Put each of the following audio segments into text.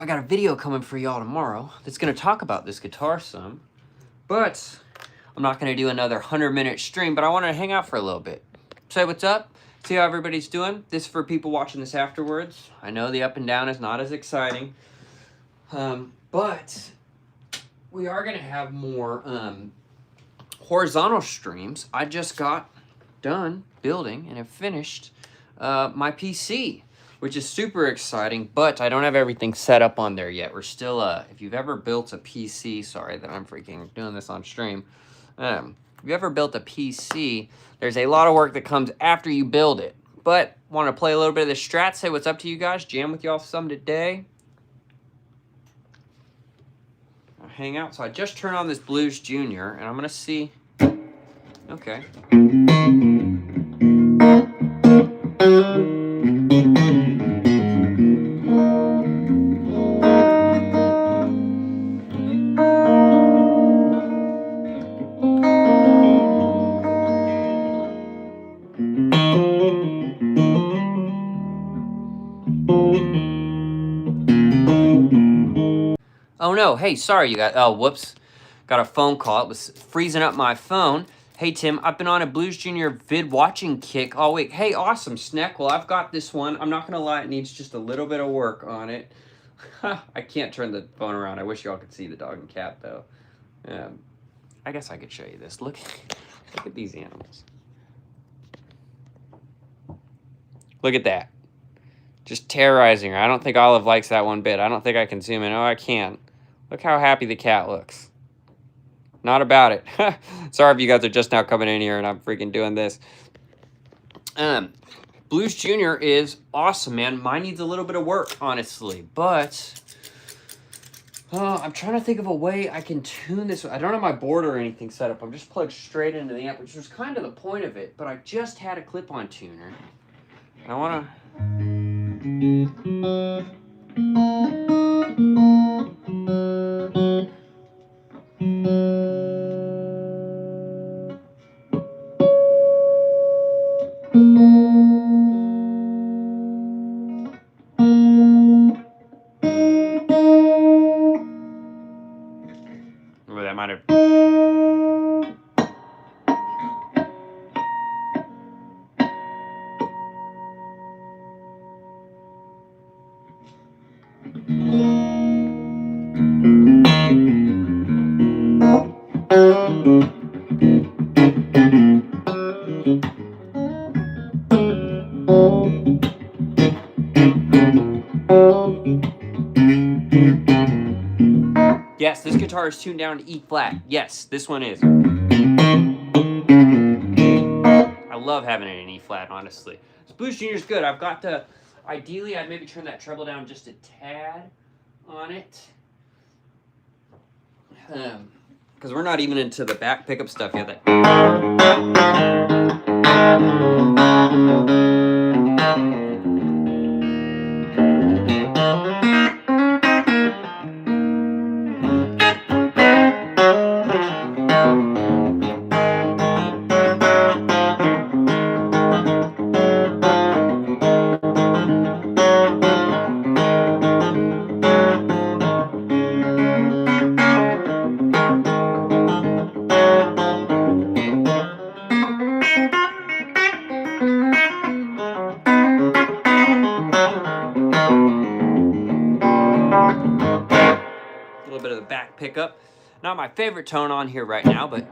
I got a video coming for y'all tomorrow that's going to talk about this guitar some, but I'm not going to do another 100-minute stream, but I want to hang out for a little bit. Say what's up, see how everybody's doing. This is for people watching this afterwards. I know the up and down is not as exciting, but we are going to have more horizontal streams. I just got done building and have finished my PC, which is super exciting, but I don't have everything set up on there yet. We're still, if you've ever built a PC, sorry that I'm freaking doing this on stream. If you ever built a PC, there's a lot of work that comes after you build it. But want to play a little bit of the Strat, say what's up to you guys, jam with y'all some today. I'll hang out. So I just turned on this Blues Junior, and I'm going to see, okay. Oh no, hey, sorry you guys. Oh, whoops. Got a phone call. It was freezing up my phone. Hey, Tim, I've been on a Blues Junior vid watching kick all week. Hey, awesome, Sneck. Well, I've got this one. I'm not going to lie, it needs just a little bit of work on it. I can't turn the phone around. I wish y'all could see the dog and cat, though. I guess I could show you this. Look at these animals. Look at that. Just terrorizing her. I don't think Olive likes that one bit. I don't think I can zoom in. Oh, I can. Look how happy the cat looks. Not about it. Sorry if you guys are just now coming in here and I'm freaking doing this. Blues Junior is awesome, man. Mine needs a little bit of work, honestly. But I'm trying to think of a way I can tune this. I don't have my board or anything set up. I'm just plugged straight into the amp, which was kind of the point of it. But I just had a clip-on tuner. I want to... Well, that might have... Yes, this guitar is tuned down to E flat. Yes, this one is. I love having it in E flat, honestly. This Blues Junior is good. I've got to, ideally, I'd maybe turn that treble down just a tad on it. Because we're not even into the back pickup stuff yet. Pickup. Not my favorite tone on here right now, but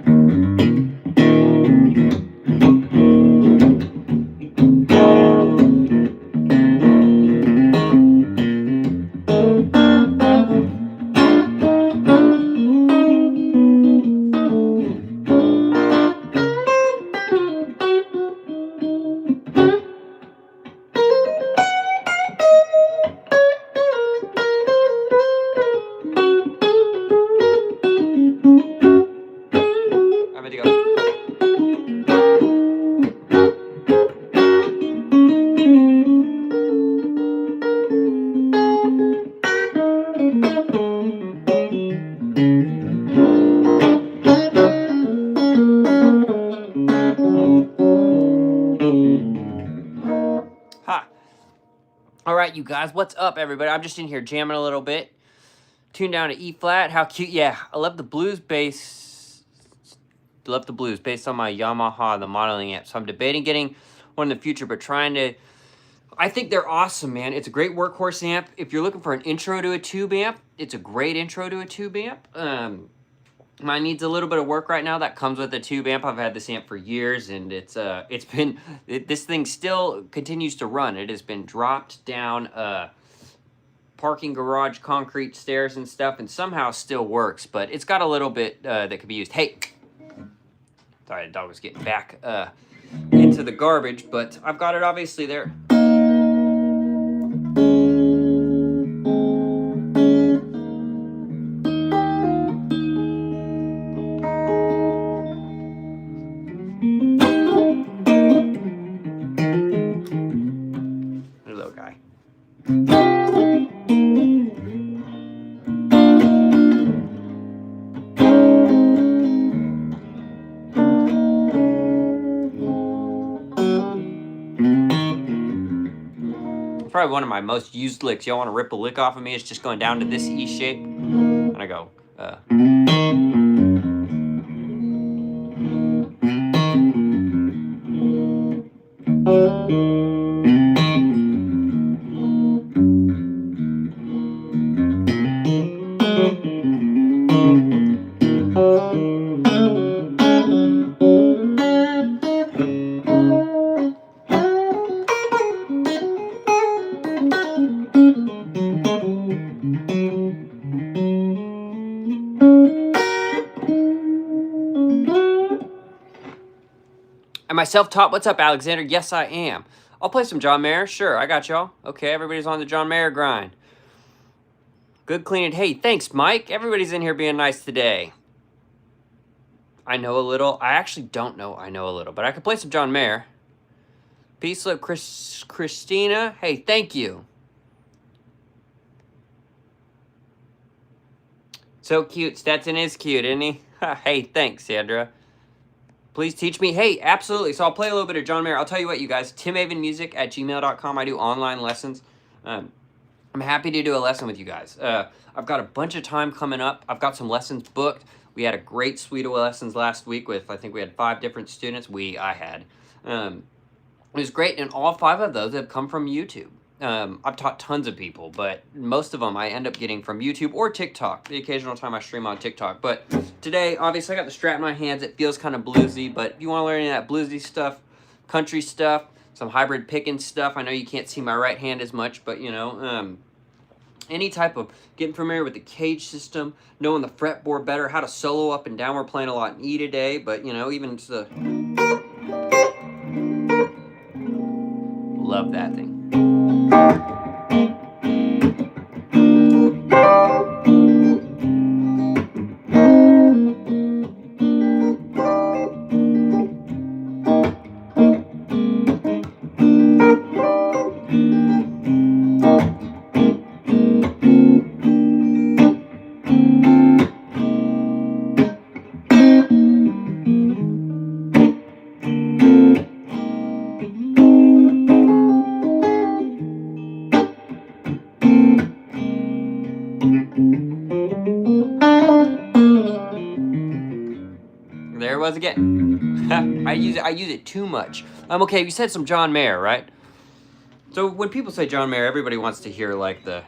you guys? What's up, everybody? I'm just in here jamming a little bit. Tuned down to E flat. How cute. Yeah, I love the blues bass. Love the blues based on my Yamaha, the modeling amp. So I'm debating getting one in the future, but trying to... I think they're awesome, man. It's a great workhorse amp. If you're looking for an intro to a tube amp, it's a great intro to a tube amp. Mine needs a little bit of work right now. That comes with a tube amp. I've had this amp for years, and this thing still continues to run. It has been dropped down parking garage concrete stairs and stuff, and somehow still works. But it's got a little bit that could be used. Hey, sorry, the dog was getting back into the garbage, but I've got it obviously there. Little guy. Probably one of my most used licks. Y'all want to rip a lick off of me? It's just going down to this E shape, and I go. Am I self-taught? What's up, Alexander? Yes, I am. I'll play some John Mayer. Sure, I got y'all. Okay, everybody's on the John Mayer grind. Good cleaning. Hey, thanks, Mike. Everybody's in here being nice today. I know a little. I actually don't know I know a little, but I could play some John Mayer. Peace, look, Christina. Hey, thank you. So cute. Stetson is cute, isn't he? Hey, thanks, Sandra. Please teach me. Hey, absolutely. So I'll play a little bit of John Mayer. I'll tell you what, you guys. TimAvenmusic@gmail.com. I do online lessons. I'm happy to do a lesson with you guys. I've got a bunch of time coming up. I've got some lessons booked. We had a great suite of lessons last week with, I think we had 5 different students. I had. It was great, and all 5 of those have come from YouTube. I've taught tons of people, but most of them I end up getting from YouTube or TikTok. The occasional time I stream on TikTok. But today, obviously, I got the Strat in my hands. It feels kind of bluesy, but if you want to learn any of that bluesy stuff, country stuff, some hybrid picking stuff. I know you can't see my right hand as much, but, you know, any type of getting familiar with the cage system, knowing the fretboard better, how to solo up and down. We're playing a lot in E today, but, you know, even the... Love that thing. There it was again. I use it too much. Okay, you said some John Mayer, right? So when people say John Mayer, everybody wants to hear like the...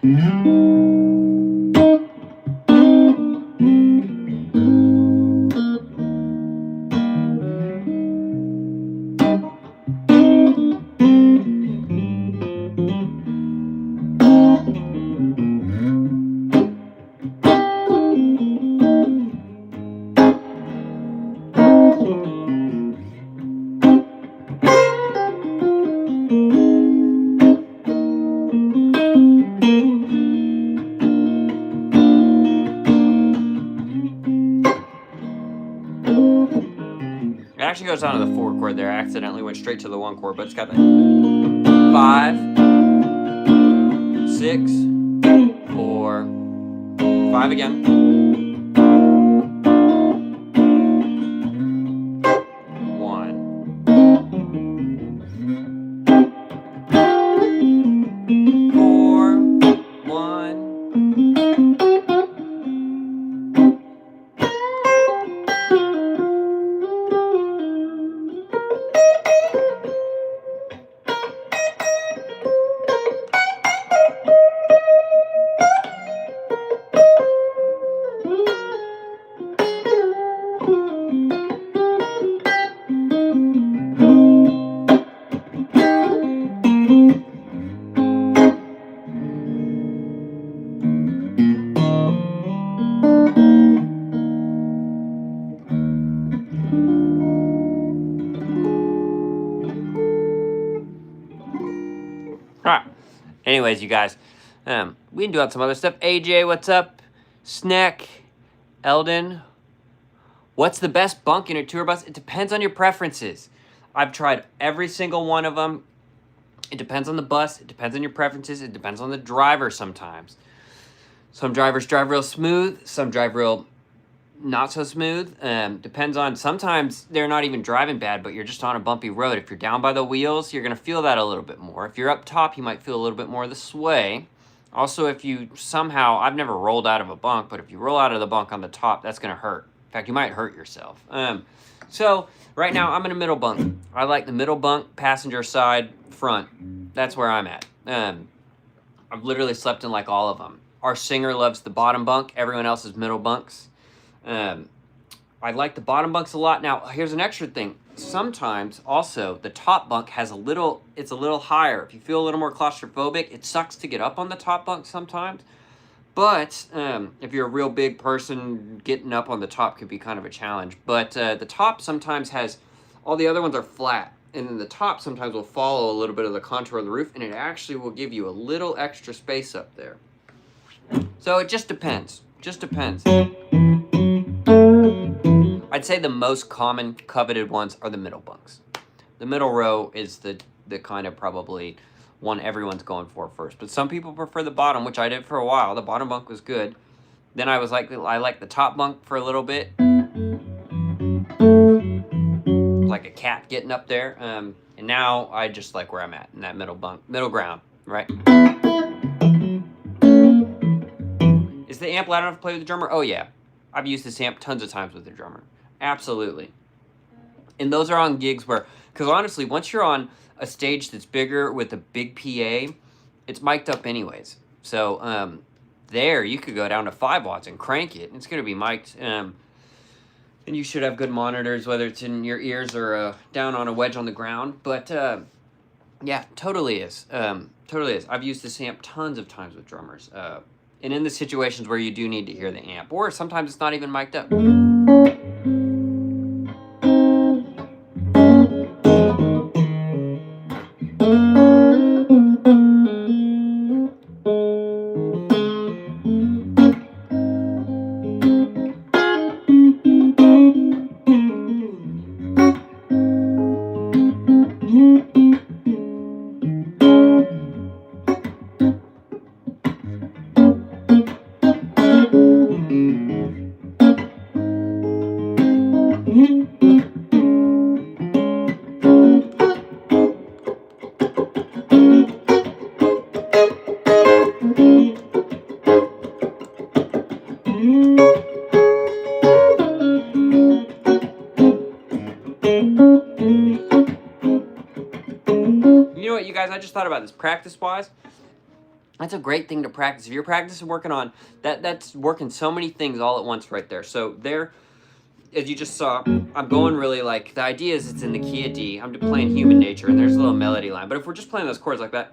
It actually goes down to the 4 chord there. I accidentally went straight to the 1 chord, but it's got the 5, 6, 4, 5 again. 1, 4, Anyways, you guys, we can do out some other stuff. AJ, what's up? Snack, Eldon, what's the best bunk in a tour bus? It depends on your preferences. I've tried every single one of them. It depends on the bus. It depends on your preferences. It depends on the driver sometimes. Some drivers drive real smooth. Some drive real not so smooth. Depends on, sometimes they're not even driving bad, but you're just on a bumpy road. If you're down by the wheels, you're going to feel that a little bit more. If you're up top, you might feel a little bit more of the sway. Also, if you somehow, I've never rolled out of a bunk, but if you roll out of the bunk on the top, that's going to hurt. In fact, you might hurt yourself. So right now I'm in a middle bunk. I like the middle bunk, passenger side, front. That's where I'm at. I've literally slept in like all of them. Our singer loves the bottom bunk. Everyone else is middle bunks. I like the bottom bunks a lot. Now, here's an extra thing. Sometimes also the top bunk has it's a little higher. If you feel a little more claustrophobic, it sucks to get up on the top bunk sometimes. But if you're a real big person, getting up on the top could be kind of a challenge. But the top sometimes has, all the other ones are flat. And then the top sometimes will follow a little bit of the contour of the roof, and it actually will give you a little extra space up there. So it just depends. Just depends. I'd say the most common coveted ones are the middle bunks. The middle row is the kind of probably one everyone's going for first. But some people prefer the bottom, which I did for a while. The bottom bunk was good. Then I was like, I liked the top bunk for a little bit. Like a cat getting up there. And now I just like where I'm at in that middle bunk, middle ground, right? Is the amp loud enough to play with the drummer? Oh yeah. I've used this amp tons of times with the drummer. Absolutely. And those are on gigs where, because honestly, once you're on a stage that's bigger with a big PA, it's mic'd up anyways. So there, you could go down to 5 watts and crank it. It's going to be mic'd. And you should have good monitors, whether it's in your ears or down on a wedge on the ground. But yeah, totally is. Totally is. I've used this amp tons of times with drummers. And in the situations where you do need to hear the amp. Or sometimes it's not even mic'd up. I just thought about this practice-wise. That's a great thing to practice. If you're practicing working on that's working so many things all at once right there. So there, as you just saw, I'm going really like, the idea is it's in the key of D. I'm playing Human Nature, and there's a little melody line. But if we're just playing those chords like that.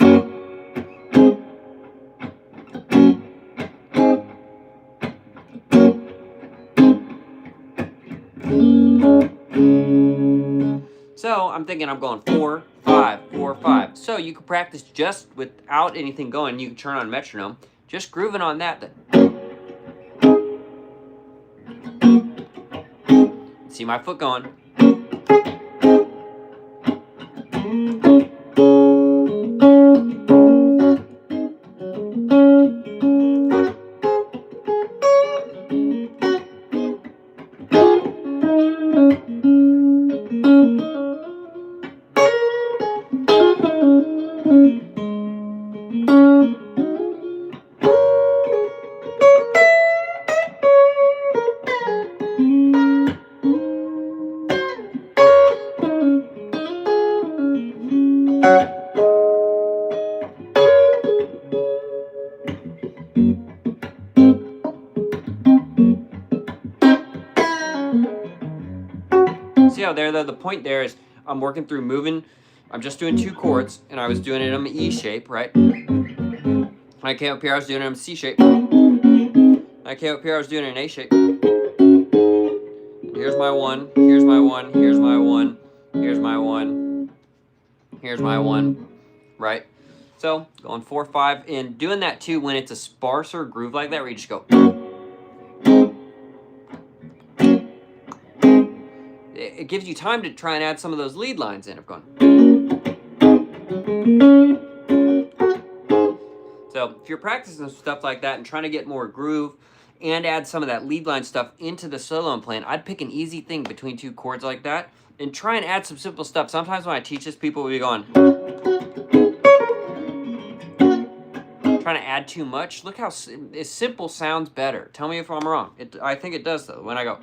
So I'm thinking I'm going 4, 5, 4, 5. So you can practice just without anything going. You can turn on metronome, just grooving on that. See my foot going. See how there, though, the point there is I'm working through moving. I'm just doing 2 chords, and I was doing it in an E shape, right? I came up here, I was doing it in a C shape. I came up here, I was doing it in an A shape. Here's my 1, here's my 1, here's my 1, here's my 1, here's my 1, right? So going 4/5 and doing that too when it's a sparser groove like that where you just go. It gives you time to try and add some of those lead lines in of going. So if you're practicing stuff like that and trying to get more groove and add some of that lead line stuff into the solo I'm playing, I'd pick an easy thing between two chords like that and try and add some simple stuff. Sometimes when I teach this, people will be going, trying to add too much. Look how simple sounds better. Tell me if I'm wrong. I think it does though. When I go.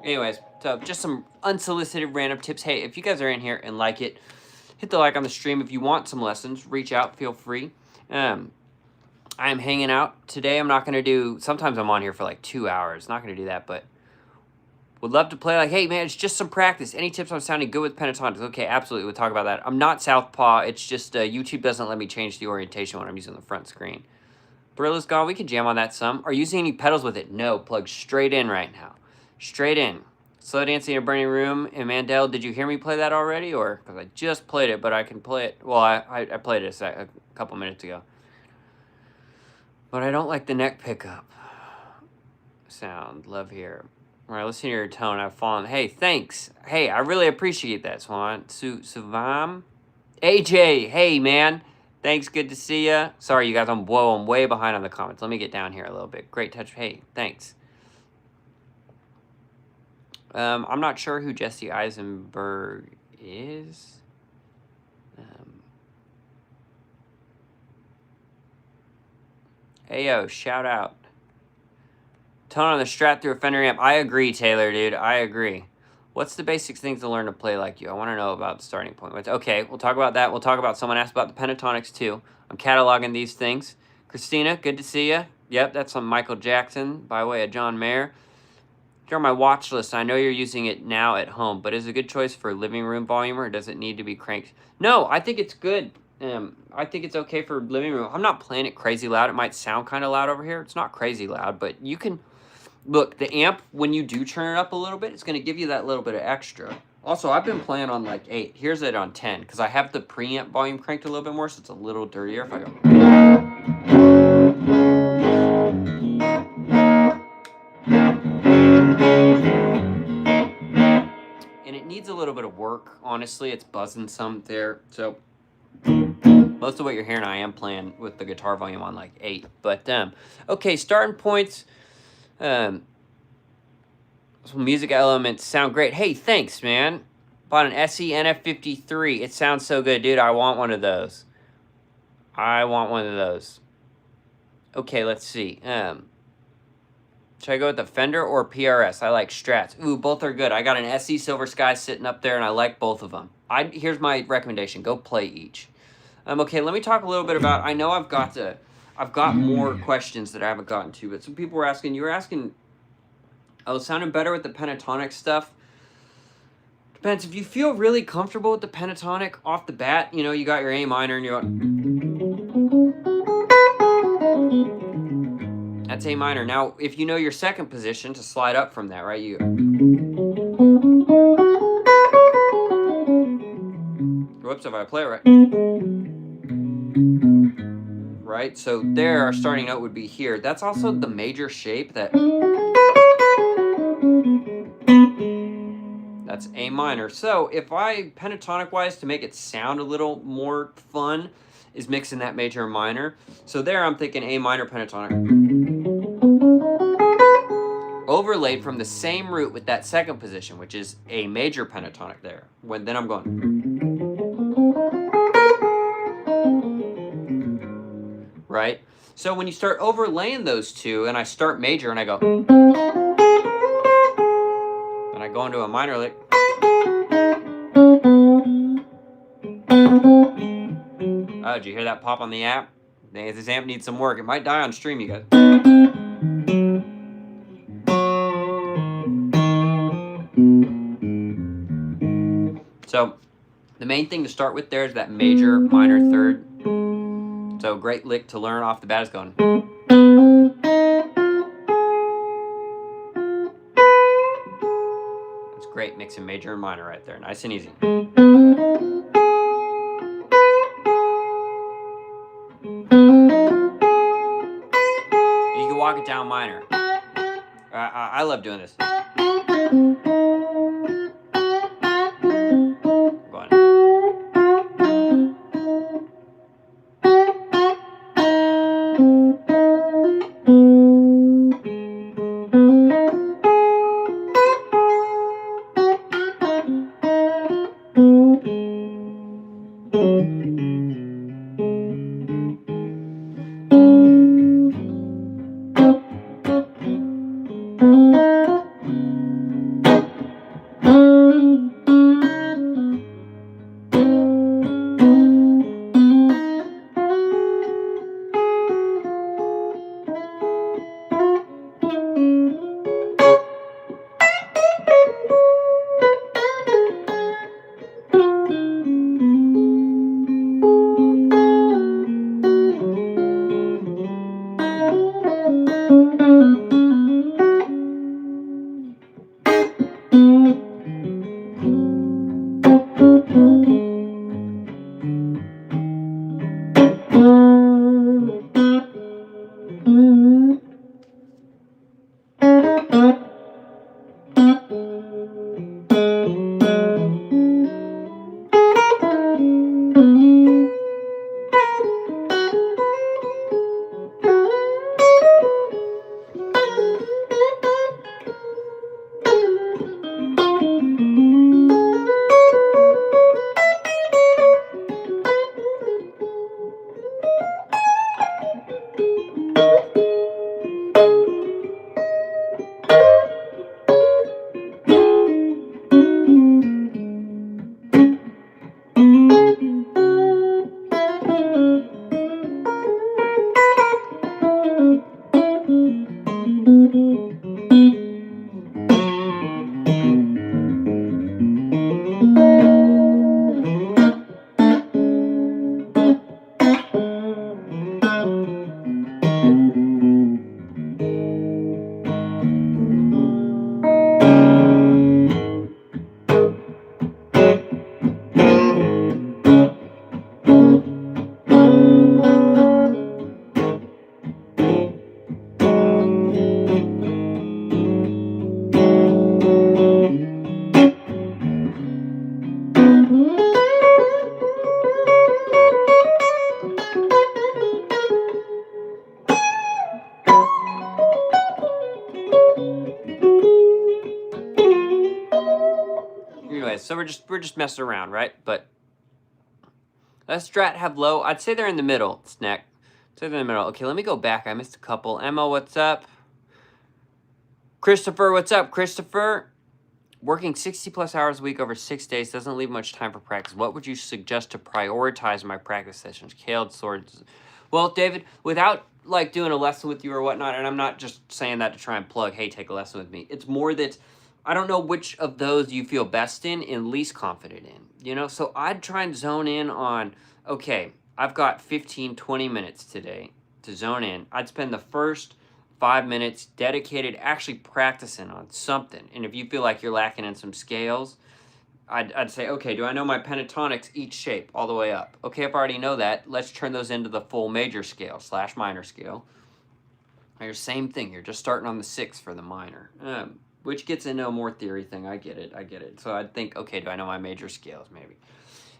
Anyways, so just some unsolicited random tips. Hey, if you guys are in here and like it, hit the like on the stream. If you want some lessons, reach out, feel free. I'm hanging out today. I'm not going to do, sometimes I'm on here for like 2 hours. Not going to do that, but would love to play. Like, hey, man, it's just some practice. Any tips on sounding good with pentatonics? Okay, absolutely. We'll talk about that. I'm not southpaw. It's just YouTube doesn't let me change the orientation when I'm using the front screen. Brilla's gone. We can jam on that some. Are you using any pedals with it? No. Plug straight in right now. Straight in. Slow Dancing in a Burning Room. And Mandel, did you hear me play that already? Or, because I just played it, but I can play it. Well, I played it a couple minutes ago. But I don't like the neck pickup sound. Love here. All right, listen to your tone. I've fallen. Hey, thanks. Hey, I really appreciate that, Swan. Suvam. AJ, hey, man. Thanks, good to see ya. Sorry, you guys, I'm way behind on the comments. Let me get down here a little bit. Great touch. Hey, thanks. I'm not sure who Jesse Eisenberg is. Ayo, shout out. Tone on the Strat through a Fender amp. I agree, Taylor, dude. I agree. What's the basic things to learn to play like you? I want to know about the starting point. Okay, we'll talk about that. We'll talk about, someone asked about the pentatonics too. I'm cataloging these things. Christina, good to see you. Yep, that's on Michael Jackson by way of John Mayer. You're on my watch list. I know you're using it now at home, but is it a good choice for living room volume or does it need to be cranked? No, I think it's good. I think it's okay for living room. I'm not playing it crazy loud. It might sound kind of loud over here. It's not crazy loud, but you can... Look, the amp, when you do turn it up a little bit, it's going to give you that little bit of extra. Also, I've been playing on like 8. Here's it on 10, because I have the preamp volume cranked a little bit more, so it's a little dirtier if I go... And it needs a little bit of work, honestly. It's buzzing some there, so... Most of what you're hearing, I am playing with the guitar volume on like 8. But, okay, starting points... some music elements sound great. Hey, thanks, man. Bought an SE NF53. It sounds so good, dude. I want one of those. I want one of those. Okay, let's see. Should I go with the Fender or PRS? I like Strats. Ooh, both are good. I got an SE Silver Sky sitting up there, and I like both of them. Here's my recommendation. Go play each. Okay, let me talk a little bit about... I know I've got more questions that I haven't gotten to, but some people were asking... You were asking... Oh, sounding better with the pentatonic stuff. Depends. If you feel really comfortable with the pentatonic off the bat, you know, you got your A minor and you're going... That's A minor. Now, if you know your second position to slide up from that, right? You... Whoops, if I play it right. Right? So there, our starting note would be here. That's also the major shape that... That's A minor. So if I, pentatonic-wise, to make it sound a little more fun, is mixing that major and minor. So there I'm thinking A minor pentatonic. Overlaid from the same root with that second position, which is A major pentatonic there. Then I'm going... Right? So when you start overlaying those two, and I start major and I go... And I go into a minor lick... Oh, did you hear that pop on the amp? This amp needs some work. It might die on stream, you guys. So the main thing to start with there is that major, minor, third. So great lick to learn off the bat is going. That's great, mixing major and minor right there. Nice and easy. You can walk it down minor. I love doing this. Go on. Anyway, so we're just messing around, right? But let's Strat have low. I'd say they're in the middle, Snack. I'd say they're in the middle. Okay, let me go back. I missed a couple. Emma, what's up? Christopher, what's up? Christopher, working 60 plus hours a week over 6 days doesn't leave much time for practice. What would you suggest to prioritize my practice sessions? Kale, swords. Well, David, without like doing a lesson with you or whatnot, and I'm not just saying that to try and plug, hey, take a lesson with me. It's more that I don't know which of those you feel best in and least confident in, you know? So I'd try and zone in on, okay, I've got 15, 20 minutes today to zone in. I'd spend the first 5 minutes dedicated actually practicing on something. And if you feel like you're lacking in some scales, I'd say, okay, do I know my pentatonics each shape all the way up? Okay, if I already know that, let's turn those into the full major scale / minor scale. Here's same thing. You're just starting on the 6 for the minor, which gets into a more theory thing. I get it. So I'd think, okay, do I know my major scales maybe?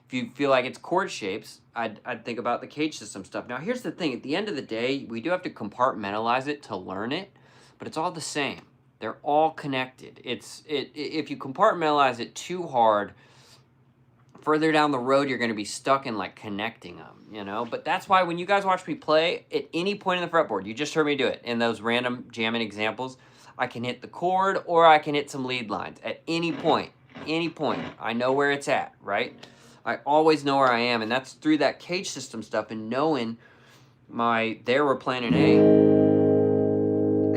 If you feel like it's chord shapes, I'd think about the cage system stuff. Now, here's the thing. At the end of the day, we do have to compartmentalize it to learn it, but it's all the same. They're all connected. If you compartmentalize it too hard, further down the road, you're going to be stuck in like connecting them, you know? But that's why when you guys watch me play, at any point in the fretboard, you just heard me do it in those random jamming examples, I can hit the chord or I can hit some lead lines at any point. I know where it's at, right? I always know where I am, and that's through that cage system stuff and knowing there we're playing an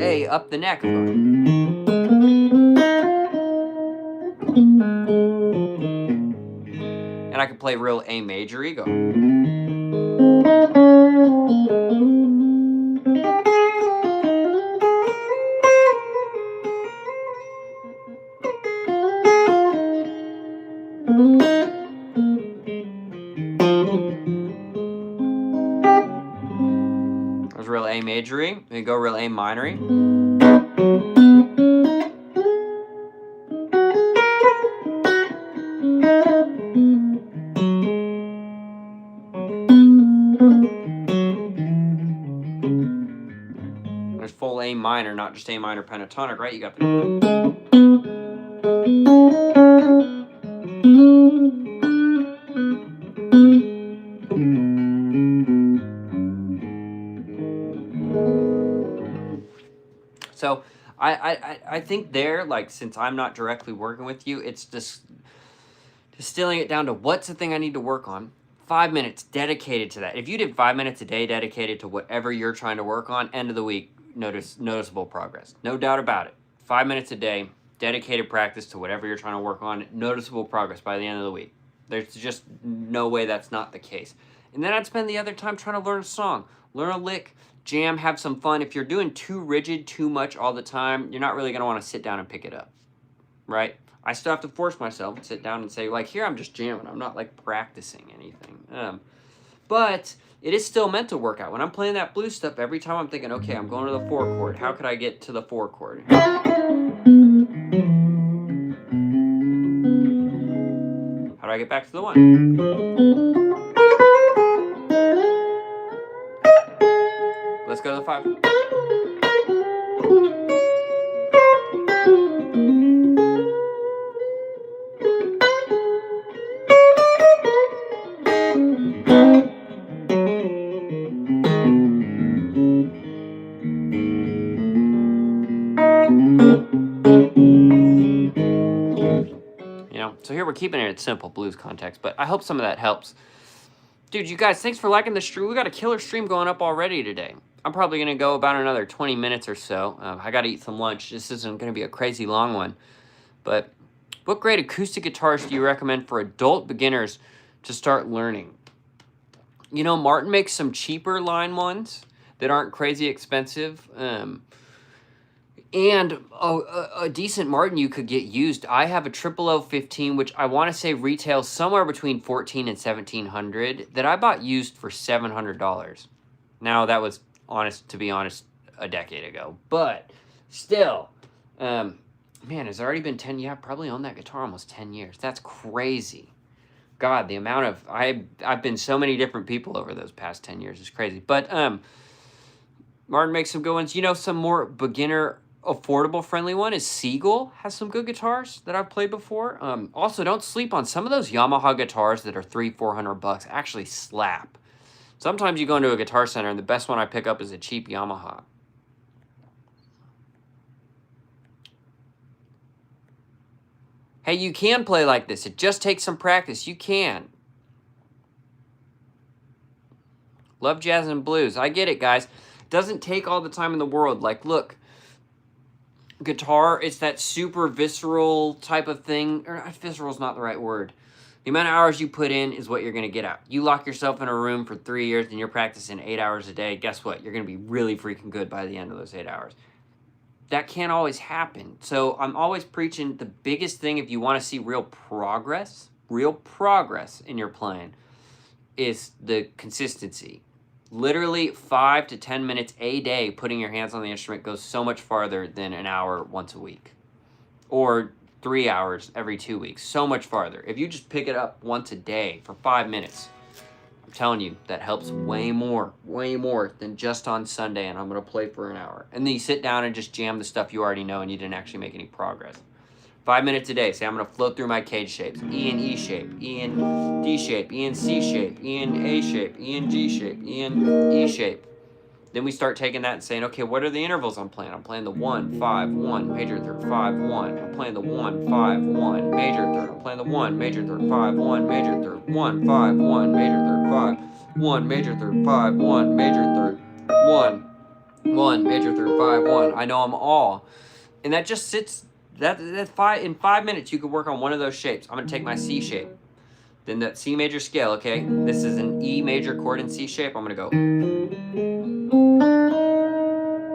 A up the neck. And I can play real A major ego. There's real A majory. We go real A minory. There's full A minor, not just A minor pentatonic, right? You got the... So I think there, like, since I'm not directly working with you, it's just distilling it down to what's the thing I need to work on. 5 minutes dedicated to that. If you did 5 minutes a day dedicated to whatever you're trying to work on, end of the week, noticeable progress. No doubt about it. 5 minutes a day, dedicated practice to whatever you're trying to work on, noticeable progress by the end of the week. There's just no way that's not the case. And then I'd spend the other time trying to learn a song, learn a lick, jam, have some fun. If you're doing too rigid, too much all the time, you're not really going to want to sit down and pick it up, right? I still have to force myself to sit down and say, like, here I'm just jamming. I'm not, like, practicing anything. But it is still a mental workout. When I'm playing that blues stuff, every time I'm thinking, okay, I'm going to the 4 chord. How could I get to the 4 chord? How do I get back to the 1? Let's go to the 5. So here we're keeping it in simple blues context, but I hope some of that helps. Dude, you guys, thanks for liking the stream. We got a killer stream going up already today. I'm probably going to go about another 20 minutes or so. I got to eat some lunch. This isn't going to be a crazy long one. But what great acoustic guitars do you recommend for adult beginners to start learning? You know, Martin makes some cheaper line ones that aren't crazy expensive. And a decent Martin you could get used. I have a 00015, which I want to say retails somewhere between $1,400 and $1,700, that I bought used for $700. Now, that was, to be honest, a decade ago. But still, man, has it already been 10? Yeah, I've probably owned that guitar almost 10 years. That's crazy. God, the amount of... I've been so many different people over those past 10 years. It's crazy. But Martin makes some good ones. You know, some more beginner... affordable friendly one is Siegel. Has some good guitars that I've played before. Also, don't sleep on some of those Yamaha guitars that are $300-400 actually slap. Sometimes you go into a guitar center and the best one I pick up is a cheap Yamaha. Hey, you can play like this. It just takes some practice. You can. Love jazz and blues. I get it, guys. It doesn't take all the time in the world. Like, look. Guitar, it's that super visceral type of thing. Or visceral is not the right word. The amount of hours you put in is what you're going to get out. You lock yourself in a room for 3 years and you're practicing 8 hours a day. Guess what? You're going to be really freaking good by the end of those 8 hours. That can't always happen. So I'm always preaching the biggest thing if you want to see real progress in your playing is the consistency. Literally 5 to 10 minutes a day putting your hands on the instrument goes so much farther than an hour once a week. Or 3 hours every 2 weeks. So much farther. If you just pick it up once a day for 5 minutes, I'm telling you, that helps way more than just on Sunday and I'm going to play for an hour. And then you sit down and just jam the stuff you already know and you didn't actually make any progress. 5 minutes a day. Say I'm going to float through my cage shapes. E and E shape, E and D shape, E and C shape, E and A shape, E and G shape, E and E shape. Then we start taking that and saying, okay, what are the intervals I'm playing? I'm playing the 1, 5, 1, major third, 5, 1. I'm playing the 1, 5, 1, major third. I'm playing the 1, major third, 5, 1, major third, 1, 5, 1, major third, 5, 1, major third, 5, 1, major third, 1, 1, major third, 5, 1. I know them all. And that just sits, in 5 minutes, you could work on one of those shapes. I'm going to take my C shape. Then that C major scale, okay? This is an E major chord in C shape. I'm going to go.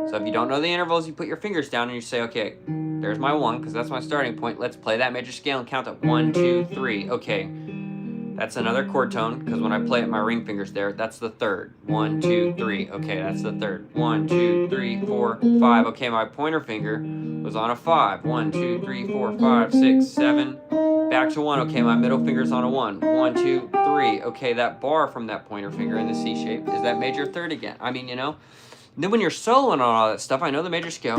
So if you don't know the intervals, you put your fingers down and you say, okay, there's my 1, because that's my starting point. Let's play that major scale and count up 1, 2, 3. Okay, that's another chord tone, because when I play it, my ring finger's there. That's the third. 1, 2, 3. Okay, that's the third. 1, 2, 3, 4, 5. Okay, my pointer finger was on a 5. 1, 2, 3, 4, 5, 6, 7. Back to 1. Okay, my middle finger's on a 1. 1, 2, 3. Okay, that bar from that pointer finger in the C shape is that major third again. I mean, you know. Then when you're soloing on all that stuff, I know the major scale.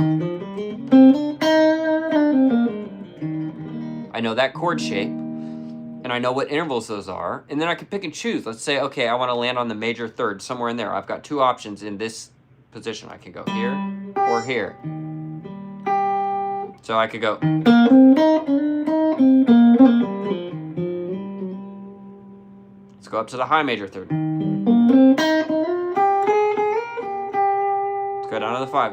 I know that chord shape. And I know what intervals those are. And then I can pick and choose. Let's say, okay, I want to land on the major third, somewhere in there. I've got 2 options in this position. I can go here or here. So I could go. Let's go up to the high major third. Let's go down to the 5.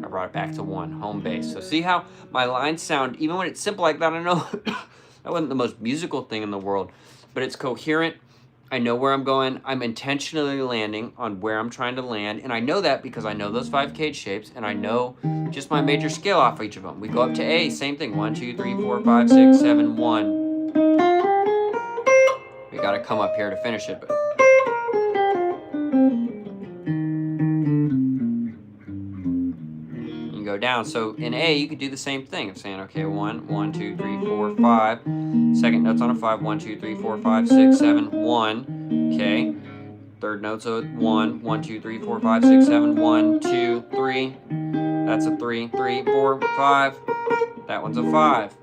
I brought it back to 1, home base. So see how my lines sound, even when it's simple like that, I know that wasn't the most musical thing in the world, but it's coherent. I know where I'm going. I'm intentionally landing on where I'm trying to land, and I know that because I know those 5 cage shapes, and I know just my major scale off each of them. We go up to A, same thing. 1, 2, 3, 4, 5, 6, 7, 1. We got to come up here to finish it, but down. So in A, you could do the same thing of saying, okay, 1, 1, 2, 3, 4, 5. Second note's on a 5, 1, 2, 3, 4, 5, 6, 7, 1. Okay. Third note's a 1, 1, 2, 3, 4, 5, 6, 7, 1, 2, 3. That's a 3, 3, 4, 5. That one's a 5.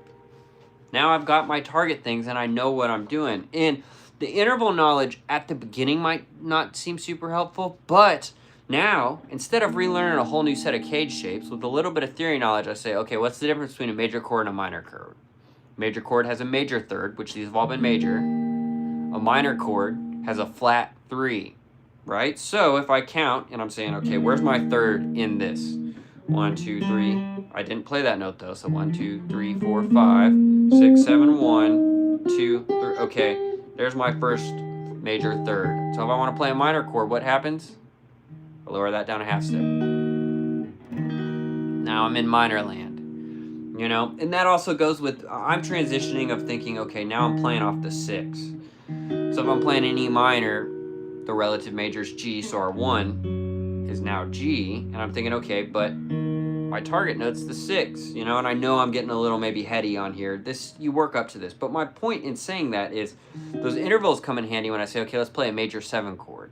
Now I've got my target things and I know what I'm doing. And the interval knowledge at the beginning might not seem super helpful, but now, instead of relearning a whole new set of cage shapes, with a little bit of theory knowledge, I say, okay, what's the difference between a major chord and a minor chord? Major chord has a major third, which these have all been major. A minor chord has a flat 3, right? So if I count, and I'm saying, okay, where's my third in this? 1, 2, 3. I didn't play that note, though, so 1, 2, 3, 4, 5, 6, 7, 1, 2, 3. Okay, there's my first major third. So if I want to play a minor chord, what happens? I lower that down a half step. Now I'm in minor land, you know? And that also goes with, I'm transitioning of thinking, okay, now I'm playing off the 6. So if I'm playing an E minor, the relative major is G, so our 1 is now G, and I'm thinking, okay, but my target note's the 6, you know, and I know I'm getting a little maybe heady on here. You work up to this. But my point in saying that is those intervals come in handy when I say, okay, let's play a major 7 chord.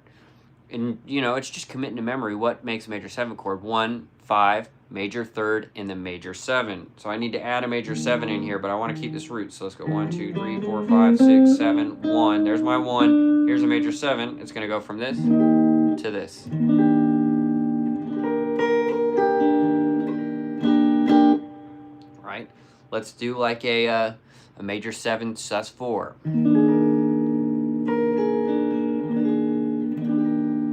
And, you know, it's just committing to memory what makes a major 7 chord. 1, 5, major third, and then major 7. So I need to add a major 7 in here, but I want to keep this root. So let's go 1, 2, 3, 4, 5, 6, 7, 1. There's my 1. Here's a major 7. It's going to go from this to this. Right? Let's do like a major 7 sus4.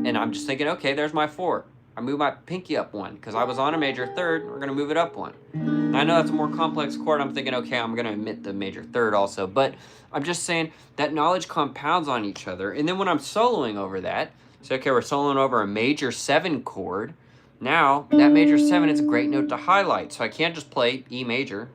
And I'm just thinking, okay, there's my 4. I move my pinky up 1 because I was on a major third. We're going to move it up 1. And I know that's a more complex chord. I'm thinking, okay, I'm going to omit the major third also. But I'm just saying that knowledge compounds on each other. And then when I'm soloing over that, so okay, we're soloing over a major 7 chord. Now, that major 7 is a great note to highlight. So I can't just play E major.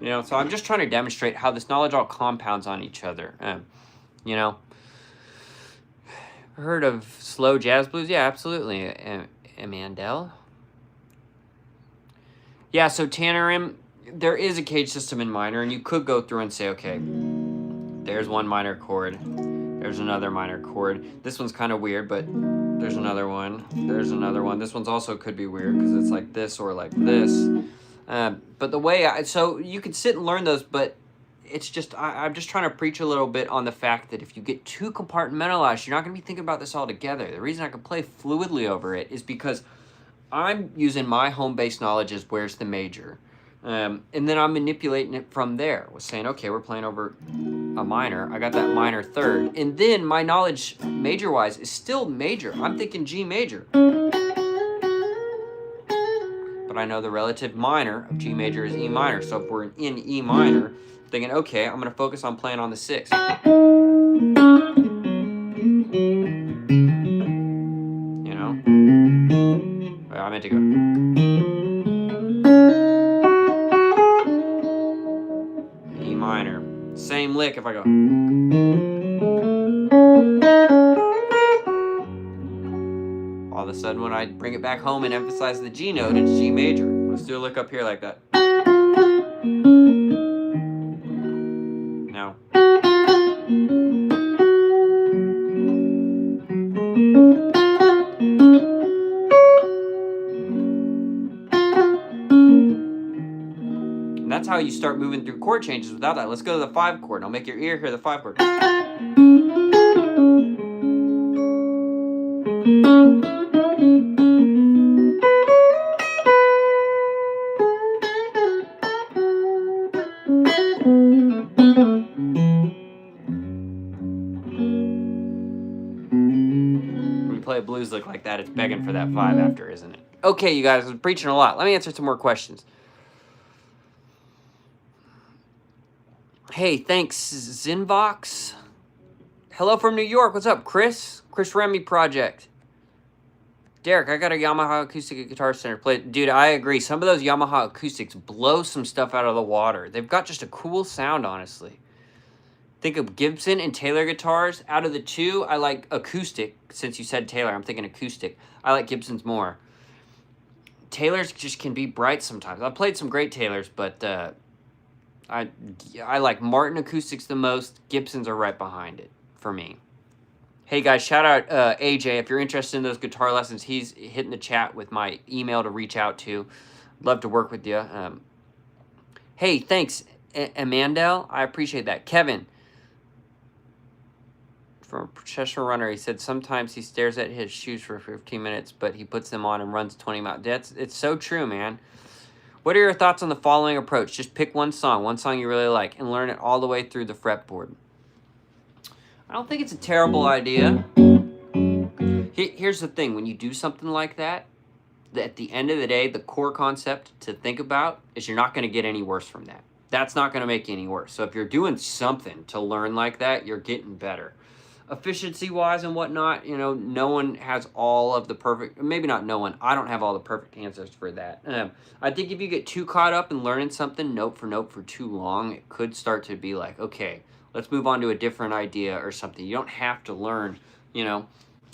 You know, so I'm just trying to demonstrate how this knowledge all compounds on each other. you know. Heard of slow jazz blues? Yeah, absolutely. Amandel. Yeah, so Tannerim, there is a cage system in minor, and you could go through and say, okay, there's one minor chord, there's another minor chord. This one's kind of weird, but there's another one. There's another one. This one's also could be weird because it's like this or like this. But the way so you could sit and learn those, but it's just, I'm just trying to preach a little bit on the fact that if you get too compartmentalized, you're not going to be thinking about this all together. The reason I can play fluidly over it is because I'm using my home-based knowledge as where's the major. And then I'm manipulating it from there. Was saying, okay, we're playing over a minor. I got that minor third. And then my knowledge, major-wise, is still major. I'm thinking G major. But I know the relative minor of G major is E minor. So if we're in E minor, thinking, okay, I'm going to focus on playing on the 6th. You know? I meant to go. E minor. Same lick if I go. All of a sudden when I bring it back home and emphasize the G note, it's G major. Let's do a lick up here like that. Now. And that's how you start moving through chord changes without that. Let's go to the 5 chord. I'll make your ear hear the 5 chord. When we play a blues lick like that, it's begging for that 5 after, isn't it? Okay, you guys, I'm preaching a lot. Let me answer some more questions. Hey, thanks, Zinvox. Hello from New York. What's up, Chris? Chris Remy Project. Derek, I got a Yamaha Acoustic Guitar Center play. Dude, I agree. Some of those Yamaha acoustics blow some stuff out of the water. They've got just a cool sound, honestly. Think of Gibson and Taylor guitars. Out of the two, I like acoustic. Since you said Taylor, I'm thinking acoustic. I like Gibson's more. Taylors just can be bright sometimes. I've played some great Taylors, but I like Martin acoustics the most. Gibsons are right behind it for me. Hey guys, shout out AJ. If you're interested in those guitar lessons, he's hitting the chat with my email to reach out to. Love to work with you. Hey, thanks, Amandel. I appreciate that. Kevin from Cheshire Runner, he said sometimes he stares at his shoes for 15 minutes, but he puts them on and runs 20 miles. It's so true, man. What are your thoughts on the following approach? Just pick one song you really like, and learn it all the way through the fretboard. I don't think it's a terrible idea. Here's the thing. When you do something like that, at the end of the day, the core concept to think about is you're not going to get any worse from that. That's not going to make you any worse. So if you're doing something to learn like that, you're getting better. Efficiency-wise and whatnot, you know, no one has all of the perfect, maybe not no one, I don't have all the perfect answers for that. I think if you get too caught up in learning something note for too long, it could start to be like, okay, let's move on to a different idea or something. You don't have to learn, you know.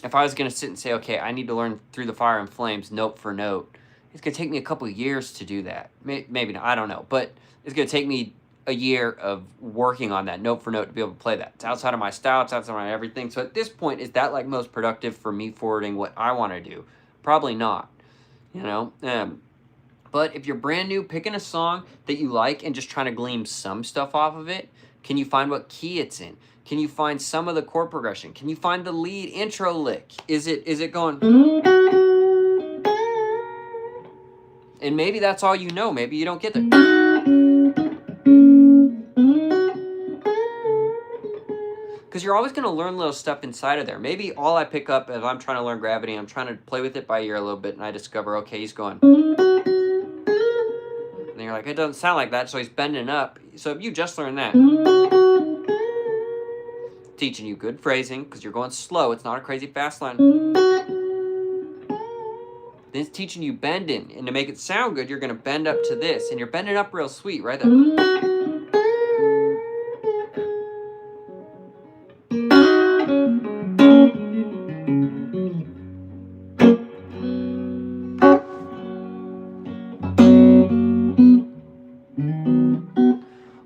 If I was going to sit and say, okay, I need to learn Through the Fire and Flames note for note, it's going to take me a couple of years to do that. Maybe not, I don't know. But it's going to take me a year of working on that note for note to be able to play that. It's outside of my style, it's outside of my everything. So at this point, is that like most productive for me forwarding what I want to do? Probably not, you know. But if you're brand new, picking a song that you like and just trying to glean some stuff off of it, can you find what key it's in? Can you find some of the chord progression? Can you find the lead intro lick? Is it going? And maybe that's all you know. Maybe you don't get there. Because you're always going to learn little stuff inside of there. Maybe all I pick up as I'm trying to learn gravity, I'm trying to play with it by ear a little bit, and I discover, okay, he's going. And you're like, it doesn't sound like that, so he's bending up. So if you just learn that, teaching you good phrasing, because you're going slow, it's not a crazy fast line. Then it's teaching you bending, and to make it sound good, you're going to bend up to this, and you're bending up real sweet, right there.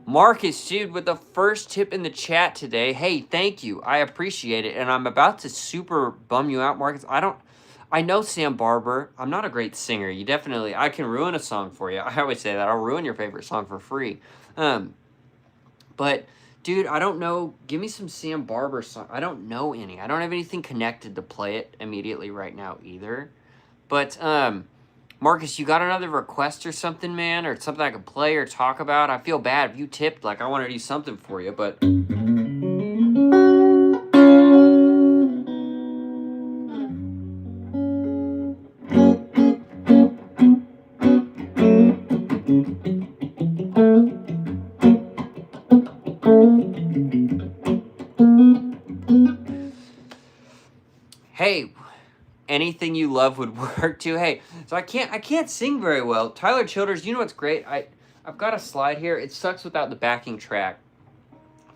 Marcus, dude, with the first tip in the chat today. Hey, thank you. I appreciate it. And I'm about to super bum you out, Marcus. I know Sam Barber. I'm not a great singer. I can ruin a song for you. I always say that. I'll ruin your favorite song for free. But, dude, I don't know. Give me some Sam Barber song. I don't know any. I don't have anything connected to play it immediately right now either. But, Marcus, you got another request or something, man? Or something I could play or talk about? I feel bad if you tipped. Like, I want to do something for you, but... Hey, anything you love would work too. Hey, so I can't sing very well. Tyler Childers, you know what's great? I've got a slide here. It sucks without the backing track.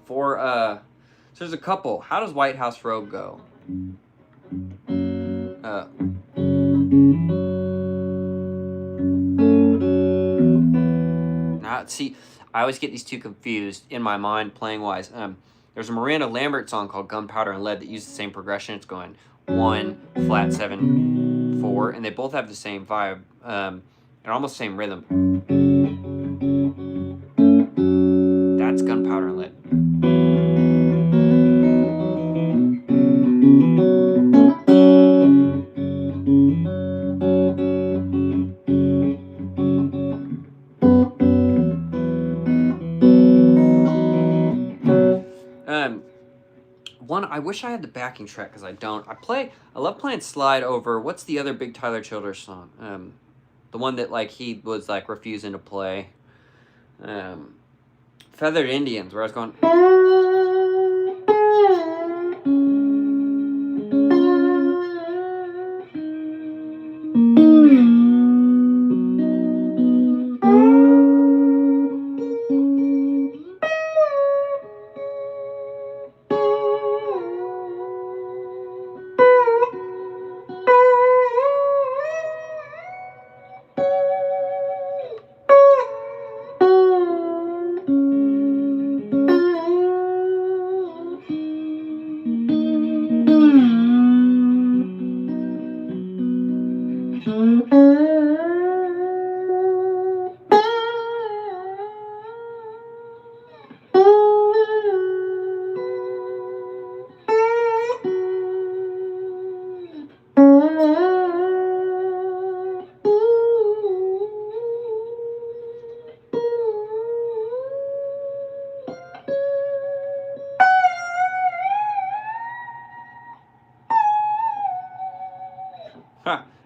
So there's a couple. How does White House Road go? Now see, I always get these two confused in my mind playing wise. There's a Miranda Lambert song called Gunpowder and Lead that uses the same progression. It's going 1, flat 7, 4, and they both have the same vibe, and almost same rhythm. That's Gunpowder and Lead. I wish I had the backing track because I don't. I love playing slide over. What's the other big Tyler Childers song? The one that like he was like refusing to play. Feathered Indians, where I was going.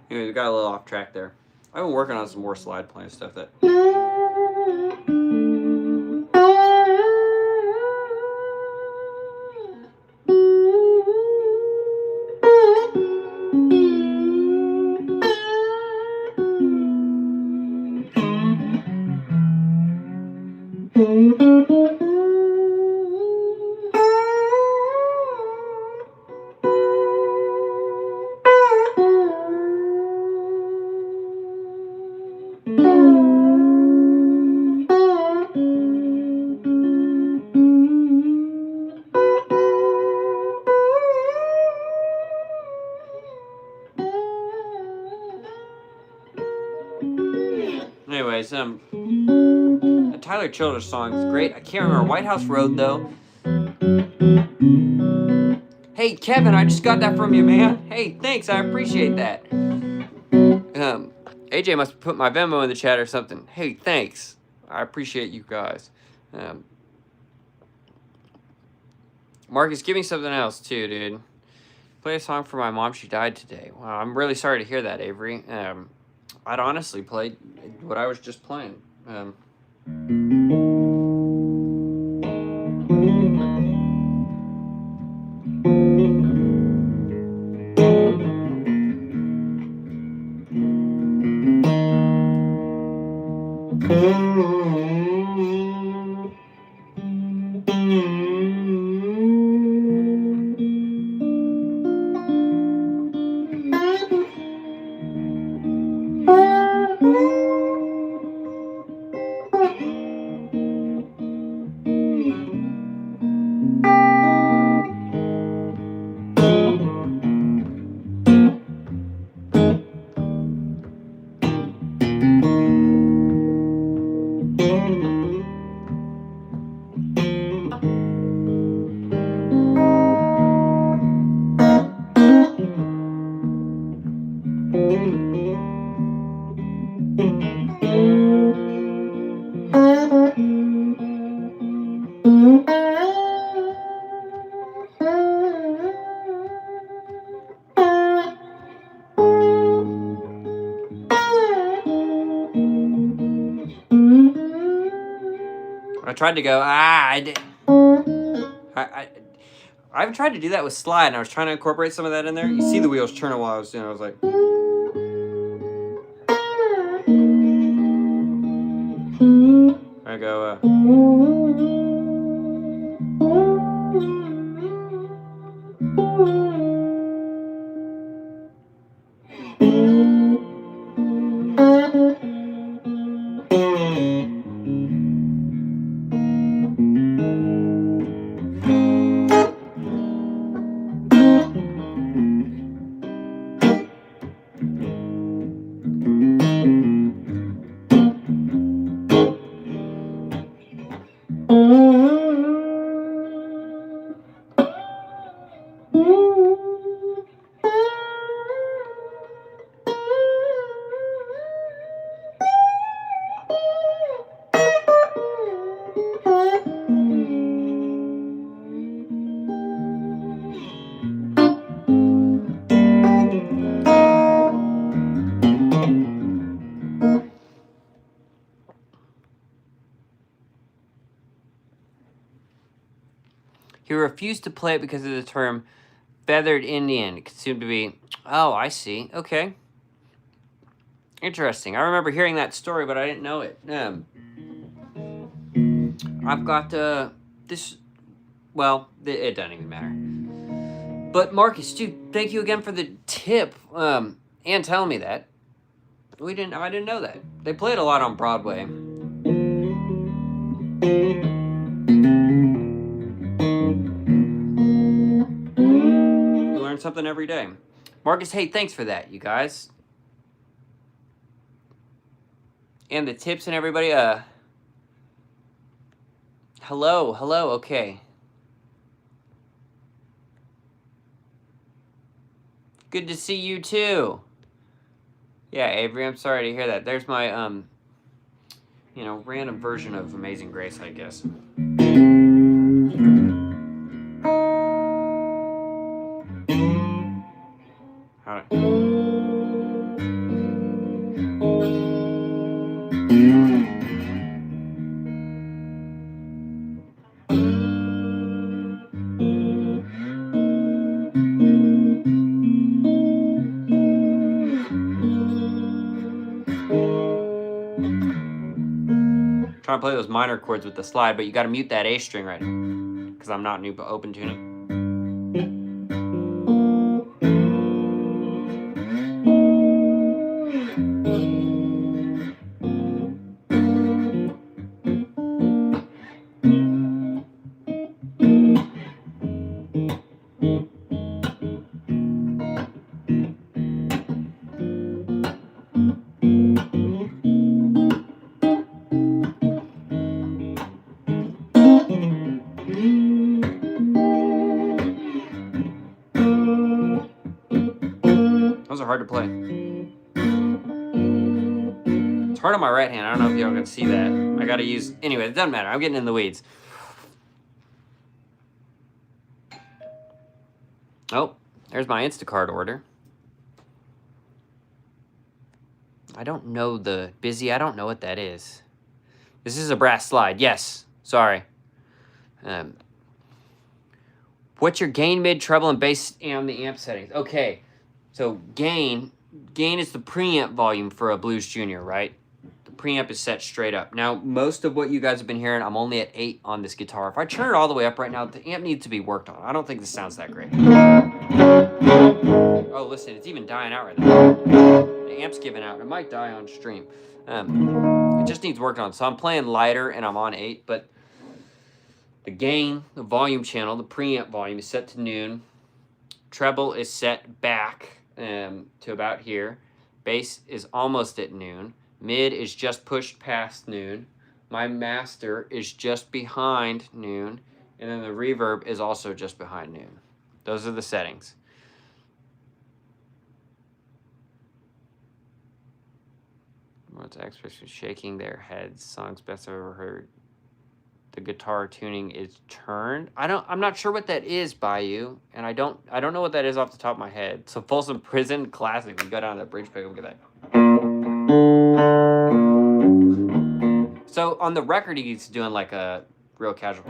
Anyway, we got a little off track there. I've been working on some more slide playing stuff that... Anyways, a Tyler Childers song is great. I can't remember White House Road though. Hey Kevin, I just got that from you, man. Hey, thanks, I appreciate that. AJ must put my Venmo in the chat or something. Hey, thanks. I appreciate you guys. Marcus, give me something else too, dude. Play a song for my mom. She died today. Wow, I'm really sorry to hear that, Avery. I'd honestly play what I was just playing. tried to go, I've tried to do that with slide, and I was trying to incorporate some of that in there. You see the wheels turning while I was doing it. I was like... I go, he refused to play it because of the term feathered Indian. It seemed to be, oh, I see. Okay. Interesting. I remember hearing that story, but I didn't know it. I've got this, well, it doesn't even matter. But Marcus, dude, thank you again for the tip and telling me that. I didn't know that. They play it a lot on Broadway. You learn something every day. Marcus, hey, thanks for that, you guys. And the tips and everybody, hello, okay. Good to see you too. Yeah, Avery, I'm sorry to hear that. There's my, random version of Amazing Grace, I guess. Trying to play those minor chords with the slide, but you got to mute that A string right now because I'm not new but open tuning. Those are hard to play. It's hard on my right hand. I don't know if y'all can see that. I gotta use... Anyway, it doesn't matter. I'm getting in the weeds. Oh, there's my Instacart order. I don't know the... Busy, I don't know what that is. This is a brass slide. Yes. Sorry. What's your gain, mid, treble, and bass and the amp settings? Okay. So gain is the preamp volume for a Blues Junior, right? The preamp is set straight up. Now, most of what you guys have been hearing, I'm only at 8 on this guitar. If I turn it all the way up right now, the amp needs to be worked on. I don't think this sounds that great. Oh, listen, it's even dying out right now. The amp's giving out. It might die on stream. It just needs work on. So I'm playing lighter and I'm on 8, but the gain, the volume channel, the preamp volume is set to noon. Treble is set back to about here. Bass is almost at noon. Mid is just pushed past noon. My master is just behind noon. And then the reverb is also just behind noon. Those are the settings. What's experts shaking their heads? Songs best I've ever heard. The guitar tuning is turned. I'm not sure what that is, Bayou, and I don't know what that is off the top of my head. So Folsom Prison classic. We go down to the bridge pick and get that. So on the record, he's doing like a real casual.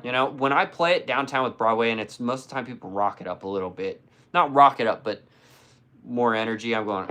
You know, when I play it downtown with Broadway, and it's most of the time people rock it up a little bit. Not rock it up, but more energy. I'm going.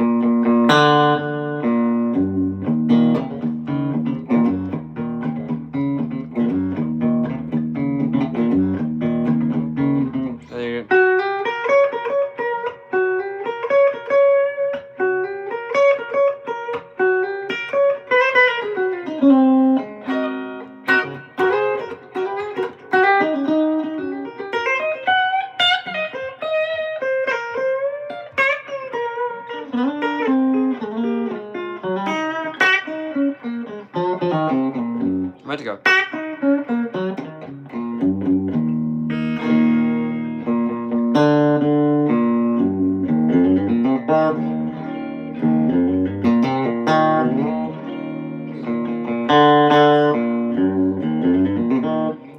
I'm about to go.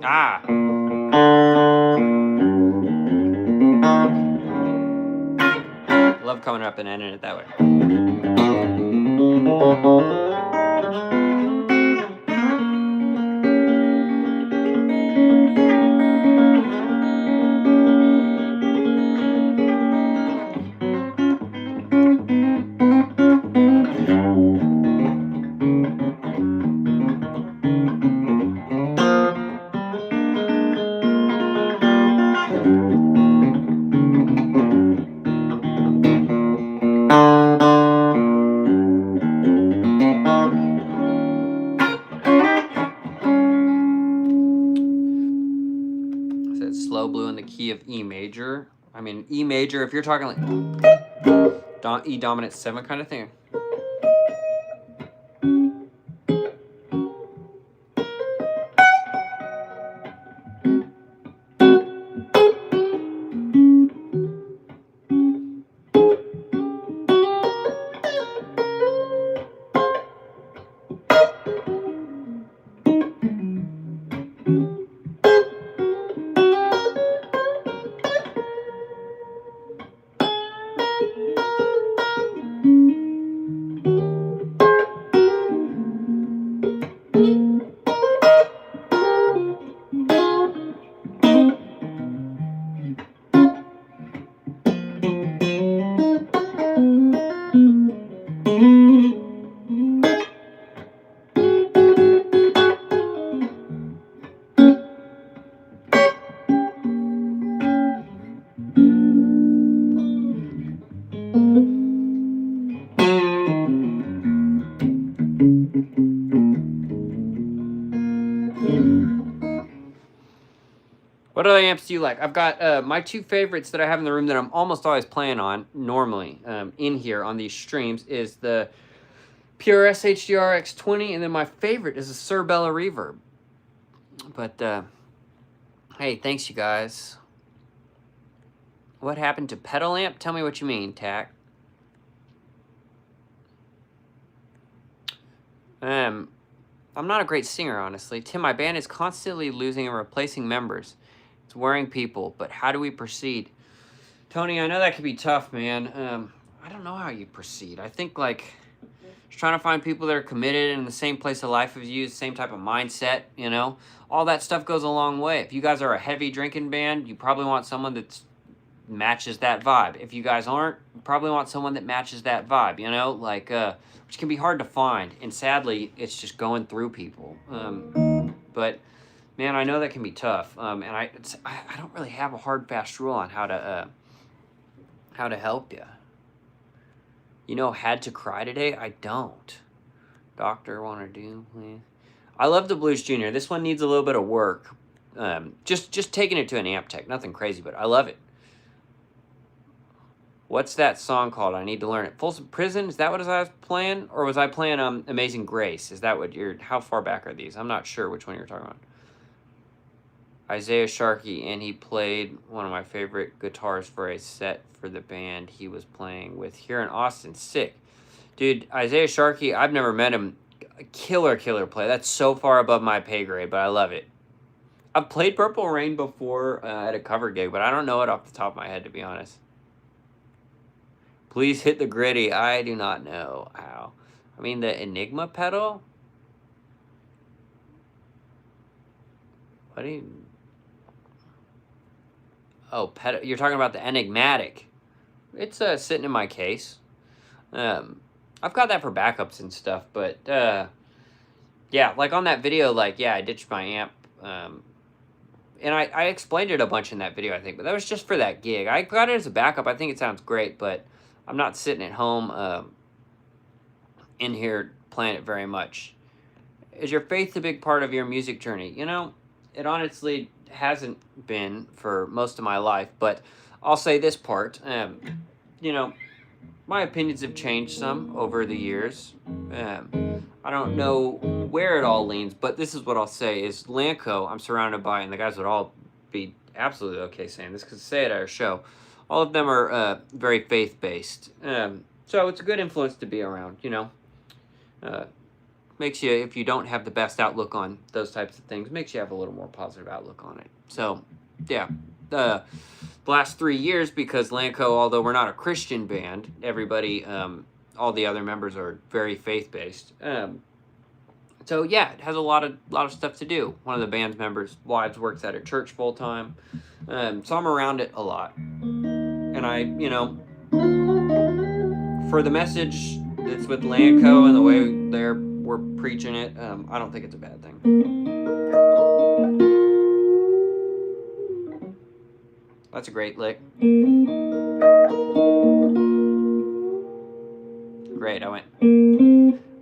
Ah. Love coming up and ending it that way. Slow blue in the key of E major. I mean, E major, if you're talking like E dominant 7 kind of thing. What other amps do you like? I've got my 2 favorites that I have in the room that I'm almost always playing on, normally, in here on these streams, is the PRS HDR X20, and then my favorite is the Sir Bella Reverb. But, hey, thanks, you guys. What happened to pedal amp? Tell me what you mean, Tack. I'm not a great singer, honestly. Tim, my band is constantly losing and replacing members. It's wearing people, but how do we proceed? Tony, I know that could be tough, man. I don't know how you proceed. I think, like, just trying to find people that are committed in the same place of life as you, the same type of mindset, you know? All that stuff goes a long way. If you guys are a heavy drinking band, you probably want someone that matches that vibe. If you guys aren't, you probably want someone that matches that vibe, you know? Like, which can be hard to find. And sadly, it's just going through people. But... man, I know that can be tough, and I don't really have a hard, fast rule on how to help you. You know, had to cry today? I don't. Doctor, want to do, please? I love the Blues Junior. This one needs a little bit of work. Just taking it to an amp tech, nothing crazy, but I love it. What's that song called? I need to learn it. Folsom Prison, is that what I was playing? Or was I playing Amazing Grace? Is that what how far back are these? I'm not sure which one you're talking about. Isaiah Sharkey, and he played one of my favorite guitars for a set for the band he was playing with here in Austin. Sick. Dude, Isaiah Sharkey, I've never met him. Killer player. That's so far above my pay grade, but I love it. I've played Purple Rain before at a cover gig, but I don't know it off the top of my head, to be honest. Please hit the gritty. I do not know how. I mean, the Enigma pedal? What do you... Oh, pedal. You're talking about the Enigmatic. It's sitting in my case. I've got that for backups and stuff, but yeah, like on that video, like, yeah, I ditched my amp. And I explained it a bunch in that video, I think, but that was just for that gig. I got it as a backup. I think it sounds great, but I'm not sitting at home in here playing it very much. Is your faith a big part of your music journey? You know, it honestly hasn't been for most of my life, but I'll say this part. You know, my opinions have changed some over the years. I don't know where it all leans, but this is what I'll say is Lanco, I'm surrounded by, and the guys would all be absolutely okay saying this because say it at our show. All of them are very faith-based. So it's a good influence to be around, you know. Makes you, if you don't have the best outlook on those types of things, makes you have a little more positive outlook on it. So, yeah. The last 3 years, because Lanco, although we're not a Christian band, everybody, all the other members are very faith-based. So yeah, it has a lot of stuff to do. One of the band's members' wives works at a church full time, so I'm around it a lot. And I, you know, for the message that's with Lanco and the way we're preaching it, I don't think it's a bad thing. That's a great lick. Great, I went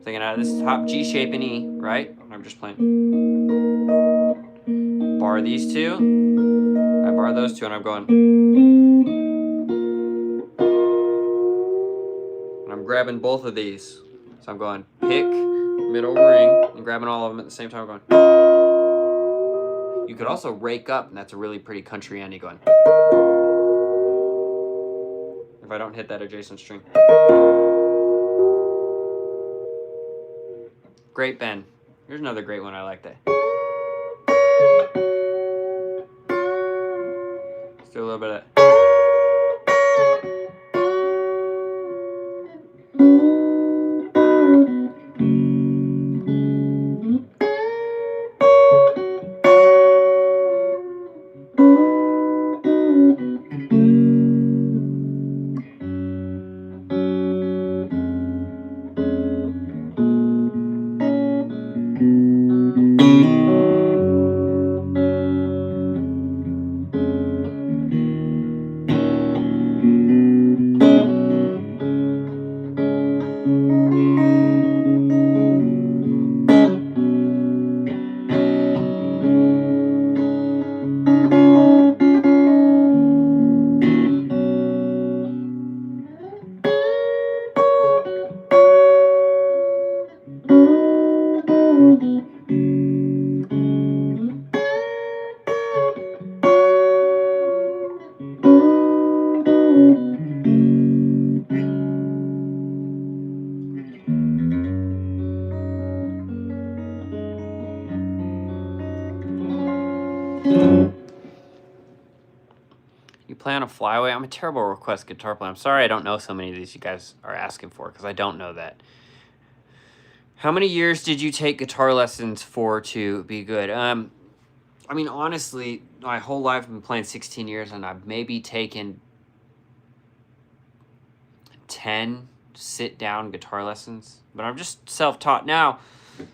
thinking out of this top G shape and E, right? I'm just playing. Bar these two. I bar those two and I'm going. And I'm grabbing both of these. So I'm going pick, middle ring, and grabbing all of them at the same time. I'm going. You could also rake up, and that's a really pretty country ending going. If I don't hit that adjacent string. Great bend. Here's another great one. I like that. Let's do a little bit of that. You play on a flyaway? I'm a terrible request guitar player. I'm sorry I don't know so many of these you guys are asking for, because I don't know that. How many years did you take guitar lessons for to be good? I mean, honestly, my whole life I've been playing 16 years, and I've maybe taken 10 sit-down guitar lessons. But I'm just self-taught. Now,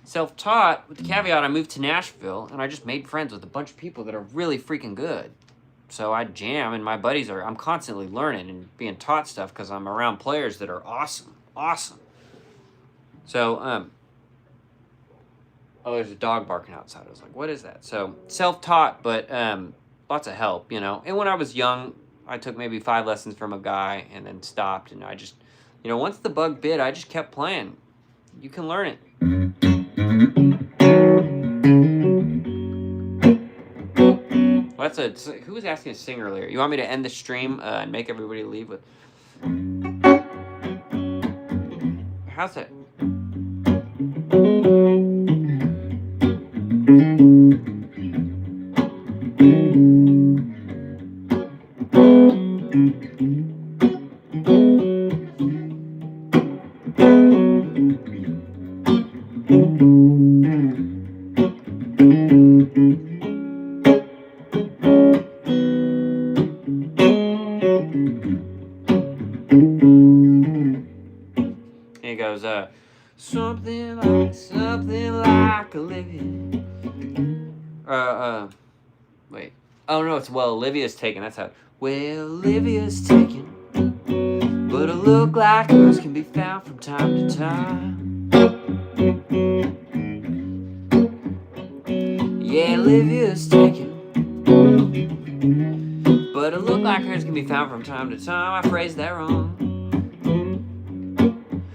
self-taught, with the caveat I moved to Nashville, and I just made friends with a bunch of people that are really freaking good. So I jam, and my buddies are, I'm constantly learning and being taught stuff because I'm around players that are awesome. Awesome. So, oh, there's a dog barking outside. I was like, what is that? So, self-taught, but lots of help, you know. And when I was young, I took maybe 5 lessons from a guy and then stopped. And I just, you know, once the bug bit, I just kept playing. You can learn it. Well, that's who was asking to sing earlier? You want me to end the stream and make everybody leave with... How's that? Wait. Oh, no, it's Well, Olivia's Taken. That's how. Well, Olivia's taken, but a look like hers can be found from time to time. Yeah, Olivia's taken, but a look like hers can be found from time to time. I phrased that wrong.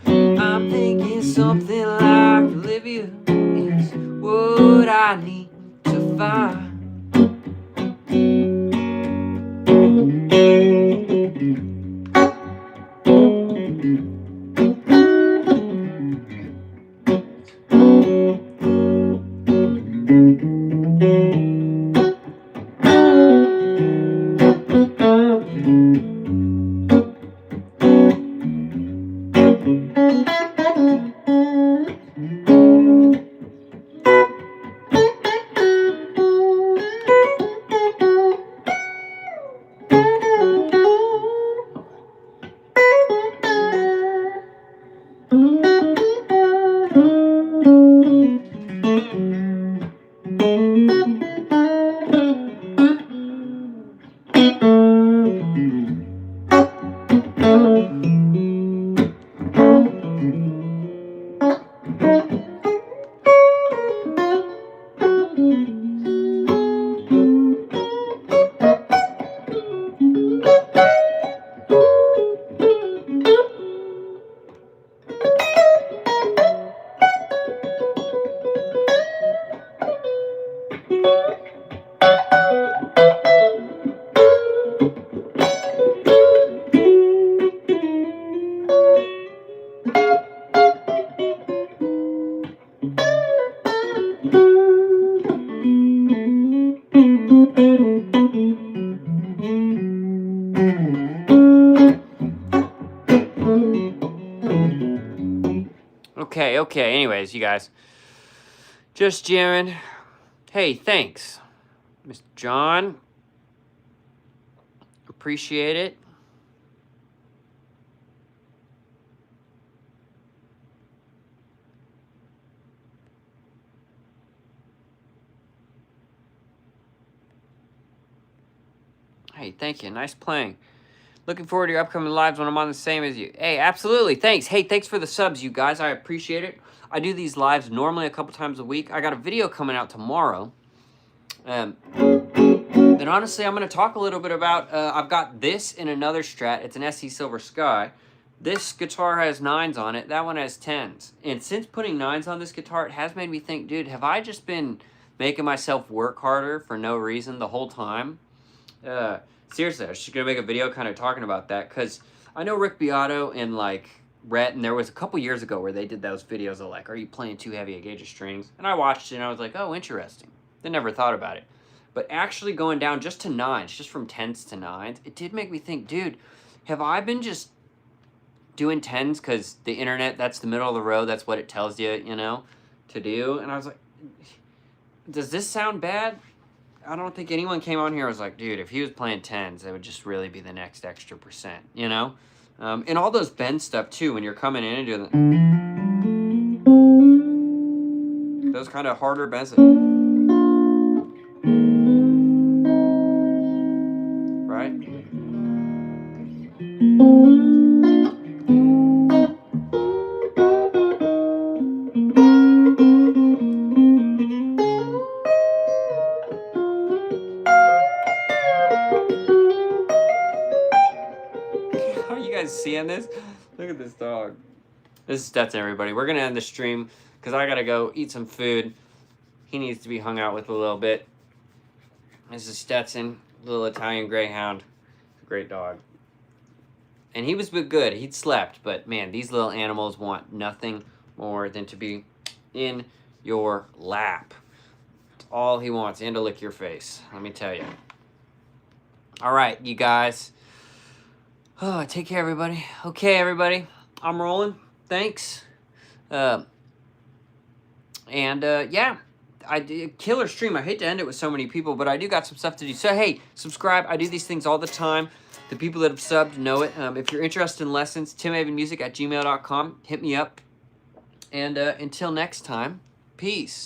I'm thinking something like Olivia is what I need to find. Okay, anyways, you guys. Just jamming. Hey, thanks, Mr. John. Appreciate it. Hey, thank you. Nice playing. Looking forward to your upcoming lives when I'm on the same as you. Hey, absolutely. Thanks. Hey, thanks for the subs, you guys. I appreciate it. I do these lives normally a couple times a week. I got a video coming out tomorrow. Then honestly, I'm going to talk a little bit about, I've got this in another Strat. It's an SE Silver Sky. This guitar has 9s on it. That one has 10s. And since putting 9s on this guitar, it has made me think, dude, have I just been making myself work harder for no reason the whole time? Seriously, I was just going to make a video kind of talking about that, because I know Rick Beato and, like, Rhett, and there was a couple years ago where they did those videos of, like, are you playing too heavy a gauge of strings? And I watched it, and I was like, oh, interesting. They never thought about it. But actually going down just to 9s, just from 10s to 9s, it did make me think, dude, have I been just doing 10s because the internet, that's the middle of the road, that's what it tells you, you know, to do? And I was like, does this sound bad? I don't think anyone came on here and was like, dude, if he was playing 10s, that would just really be the next extra percent, you know? And all those bend stuff, too, when you're coming in and doing those kind of harder bends. Right? Are you guys seeing this? Look at this dog. This is Stetson, everybody. We're going to end the stream because I got to go eat some food. He needs to be hung out with a little bit. This is Stetson, little Italian Greyhound. Great dog. And he was good. He'd slept. But, man, these little animals want nothing more than to be in your lap. That's all he wants. And to lick your face. Let me tell you. All right, you guys. Oh, take care, everybody. Okay, everybody. I'm rolling. Thanks. Yeah. I did killer stream. I hate to end it with so many people, but I do got some stuff to do. So, hey, subscribe. I do these things all the time. The people that have subbed know it. If you're interested in lessons, timavenmusic@gmail.com. Hit me up. And until next time, peace.